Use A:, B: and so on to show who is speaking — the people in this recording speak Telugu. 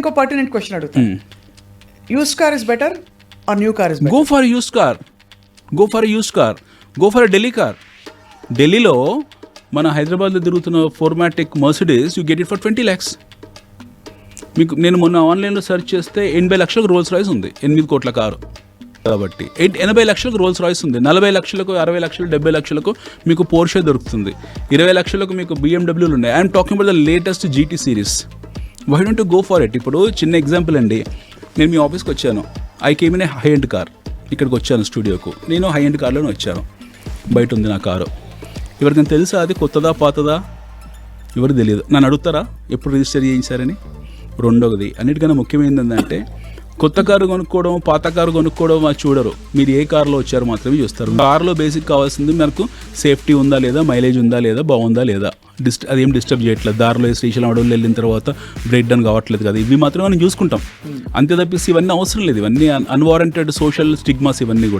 A: ఇంకో పర్టినెంట్ క్వశ్చన్ అడుగుతాను. Use car is better or new car is better?
B: Go for use car, go for use car, go for Delhi car. ఢిల్లీలో మన హైదరాబాద్లో తిరుగుతున్న ఫోర్మాటిక్ Mercedes you get it for 20 lakhs. మీకు నేను మొన్న ఆన్లైన్లో సెర్చ్ చేస్తే 80 లక్షలకు రోల్స్ రాయ్స్ ఉంది, 8 కోట్ల కారు. కాబట్టి 80 లక్షలకు రోల్స్ రాయ్స్ ఉంది, 40 లక్షలకు, 60 లక్షలు, 70 లక్షలకు మీకు పోర్షే దొరుకుతుంది, 20 లక్షలకు మీకు BMWలు ఉన్నాయి. I'm talking about the latest GT series. Why don't you go for it? ఇప్పుడు చిన్న ఎగ్జాంపుల్ అండి, నేను మీ ఆఫీస్కి వచ్చాను, I came in a high end car. ఇక్కడికి వచ్చాను స్టూడియోకు, నేను హై ఎండ్ కార్లోనే వచ్చాను. బయట ఉంది నా కారు. ఎవరికైనా తెలుసా అది కొత్తదా పాతదా? ఎవరు తెలియదు. నన్ను అడుగుతారా ఎప్పుడు రిజిస్టర్ చేయించారని? రెండవది, అన్నిటికన్నా ముఖ్యమైనది ఏంటంటే కొత్త కారు కొనుక్కోవడం, పాత కారు కొనుక్కోవడం అది చూడరు. మీరు ఏ కారులో వచ్చారో మాత్రమే చూస్తారు. కారులో బేసిక్ కావాల్సింది మనకు సేఫ్టీ ఉందా లేదా, మైలేజ్ ఉందా లేదా, బాగుందా లేదా, అదేం డిస్టర్బ్ చేయట్లేదు, దారిలో శ్రీశైలం అడవులు వెళ్ళిన తర్వాత బ్రేక్ డౌన్ కావట్లేదు కదా, ఇవి మాత్రమే మనం చూసుకుంటాం. అంతే తప్పిస్తే ఇవన్నీ అవసరం లేదు. ఇవన్నీ అన్వారంటెడ్ సోషల్ స్టిగ్మాస్ ఇవన్నీ కూడా.